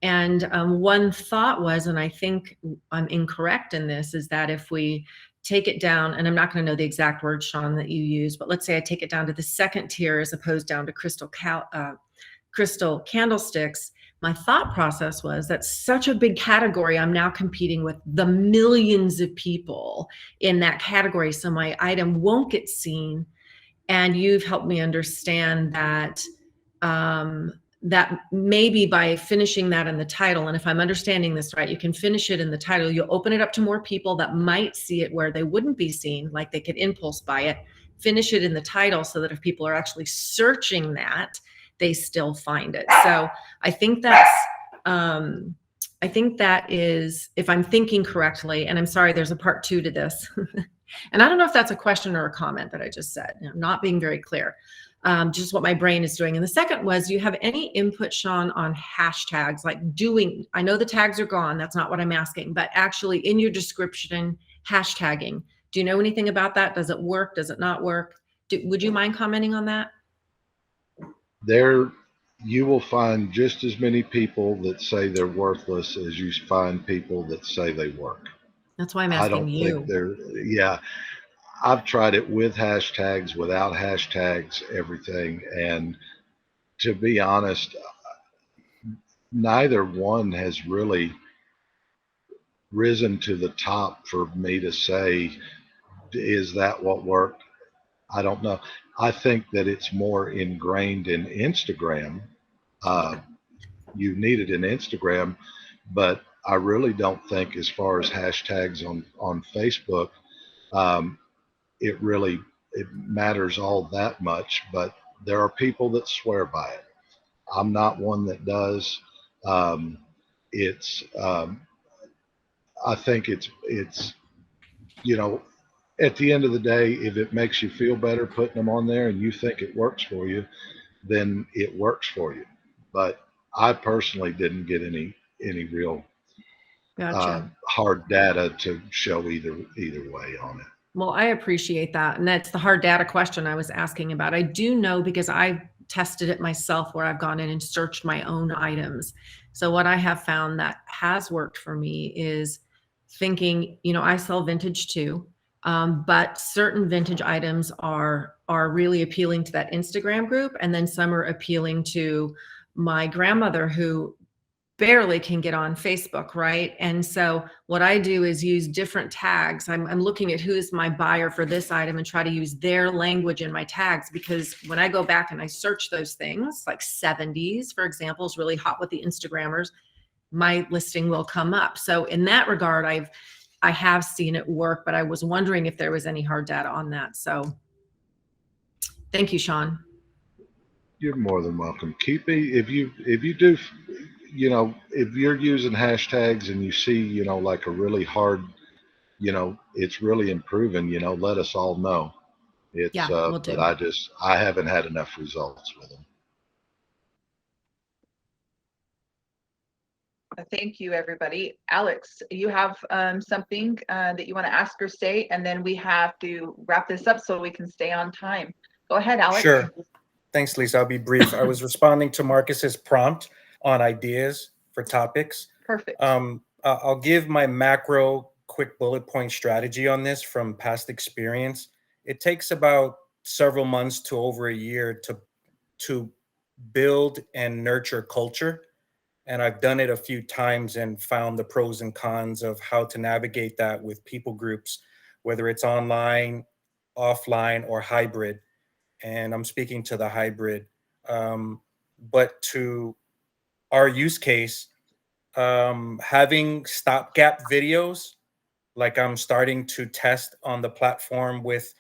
And one thought was, and I think I'm incorrect in this, is that if we take it down, and I'm not going to know the exact word, Sean, that you use, but let's say I take it down to the second tier as opposed down to crystal candlesticks. My thought process was that's such a big category. I'm now competing with the millions of people in that category. So my item won't get seen. And you've helped me understand that that maybe by finishing that in the title, and if I'm understanding this right, you can finish it in the title, you'll open it up to more people that might see it where they wouldn't be seen, like they could impulse buy it, finish it in the title so that if people are actually searching that, they still find it. So I think that is, if I'm thinking correctly, and I'm sorry, there's a part 2 to this. And I don't know if that's a question or a comment that I just said. I'm not being very clear. Just what my brain is doing. And the second was, do you have any input, Sean, on hashtags, like I know the tags are gone. That's not what I'm asking, but actually in your description, hashtagging. Do you know anything about that? Does it work? Does it not work? Would you mind commenting on that? There, you will find just as many people that say they're worthless as you find people that say they work. That's why I'm asking you. Yeah. I've tried it with hashtags, without hashtags, everything. And to be honest, neither one has really risen to the top for me to say, is that what worked? I don't know. I think that it's more ingrained in Instagram. You need it in Instagram, but I really don't think, as far as hashtags on Facebook, it matters all that much. But there are people that swear by it. I'm not one that does. I think it's at the end of the day, if it makes you feel better putting them on there and you think it works for you, then it works for you. But I personally didn't get any real hard data to show either way on it. Well, I appreciate that. And that's the hard data question I was asking about. I do know, because I've tested it myself, where I've gone in and searched my own items. So what I have found that has worked for me is thinking, I sell vintage too, but certain vintage items are really appealing to that Instagram group, and then some are appealing to my grandmother who barely can get on Facebook, right? And so what I do is use different tags. I'm looking at who's my buyer for this item and try to use their language in my tags, because when I go back and I search those things, like 70s, for example, is really hot with the Instagrammers, my listing will come up. So in that regard, I have seen it work, but I was wondering if there was any hard data on that. So thank you, Sean. You're more than welcome. Keepy, if you do, if you're using hashtags and you see, like a really hard, it's really improving, let us all know. It's, Yeah, will do. but I haven't had enough results with them. Thank you, everybody. Alex, you have something that you want to ask or say, and then we have to wrap this up so we can stay on time. Go ahead, Alex. Sure. Thanks, Lisa. I'll be brief. I was responding to Marcus's prompt on ideas for topics. Perfect. I'll give my macro quick bullet point strategy on this from past experience. It takes about several months to over a year to build and nurture culture. And I've done it a few times and found the pros and cons of how to navigate that with people groups, whether it's online, offline, or hybrid. And I'm speaking to the hybrid. But to our use case, having stopgap videos, like I'm starting to test on the platform with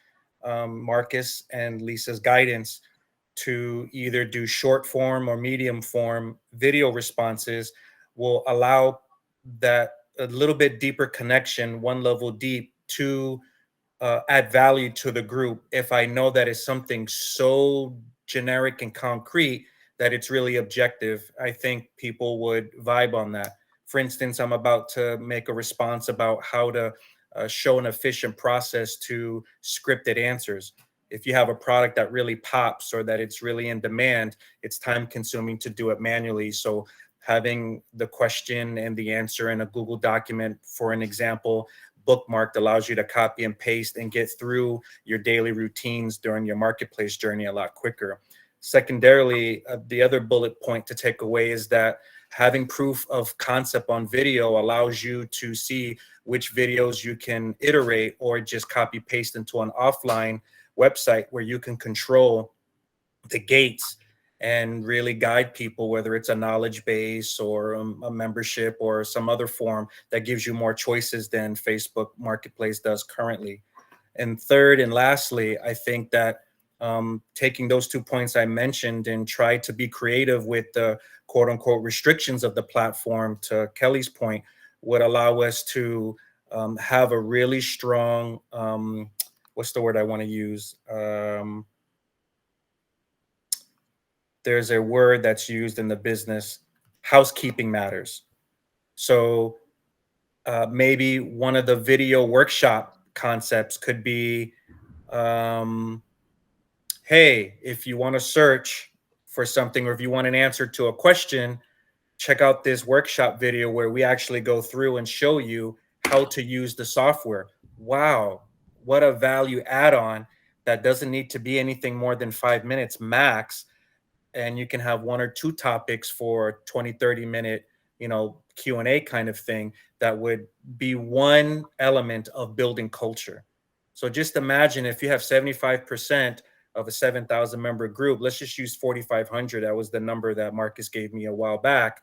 Marcus and Lisa's guidance, to either do short form or medium form video responses, will allow that a little bit deeper connection, one level deep, to add value to the group. If I know that it's something so generic and concrete that it's really objective, I think people would vibe on that. For instance, I'm about to make a response about how to show an efficient process to scripted answers. If you have a product that really pops or that it's really in demand, it's time consuming to do it manually. So having the question and the answer in a Google document, for an example, bookmarked, allows you to copy and paste and get through your daily routines during your marketplace journey a lot quicker. Secondarily, the other bullet point to take away is that having proof of concept on video allows you to see which videos you can iterate or just copy paste into an offline website where you can control the gates and really guide people, whether it's a knowledge base or a membership or some other form that gives you more choices than Facebook Marketplace does currently. And third and lastly, I think that taking those 2 points I mentioned and try to be creative with the quote unquote restrictions of the platform, to Kelly's point, would allow us to have a really strong, what's the word I want to use? There's a word that's used in the business, housekeeping matters. So maybe one of the video workshop concepts could be, hey, if you want to search for something or if you want an answer to a question, check out this workshop video where we actually go through and show you how to use the software. Wow, what a value add-on that doesn't need to be anything more than 5 minutes max. And you can have 1 or 2 topics for 20-30 minute, Q&A kind of thing that would be one element of building culture. So just imagine if you have 75% of a 7,000 member group, let's just use 4,500. That was the number that Marcus gave me a while back.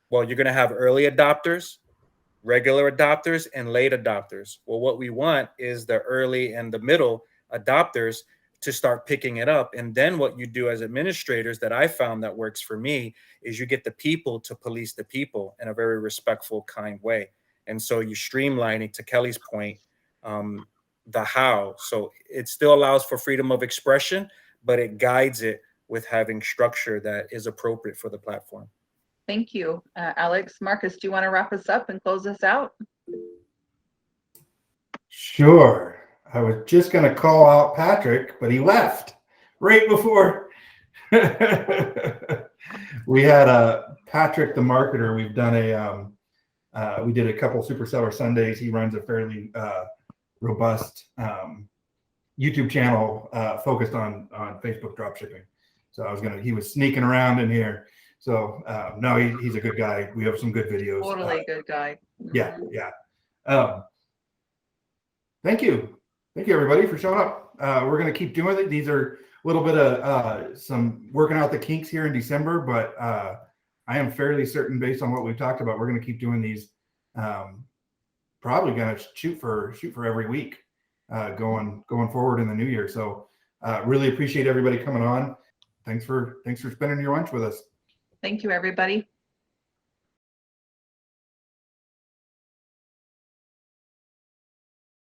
Well, you're going to have early adopters, regular adopters, and late adopters. Well, what we want is the early and the middle adopters to start picking it up. And then what you do as administrators, that I found that works for me, is you get the people to police the people in a very respectful, kind way. And so you streamline it, to Kelly's point, the how. So it still allows for freedom of expression, but it guides it with having structure that is appropriate for the platform. Thank you, Alex. Marcus, do you want to wrap us up and close us out? Sure. I was just going to call out Patrick, but he left right before. We had Patrick, the marketer. We've done We did a couple Super Seller Sundays. He runs a fairly robust YouTube channel focused on Facebook dropshipping. So he was sneaking around in here. So no, he's a good guy. We have some good videos. Totally good guy. Yeah, yeah. Thank you everybody for showing up. We're gonna keep doing it. These are a little bit of some working out the kinks here in December, but I am fairly certain, based on what we've talked about, we're gonna keep doing these. Probably gonna shoot for every week going forward in the new year. So really appreciate everybody coming on. Thanks for spending your lunch with us. Thank you, everybody.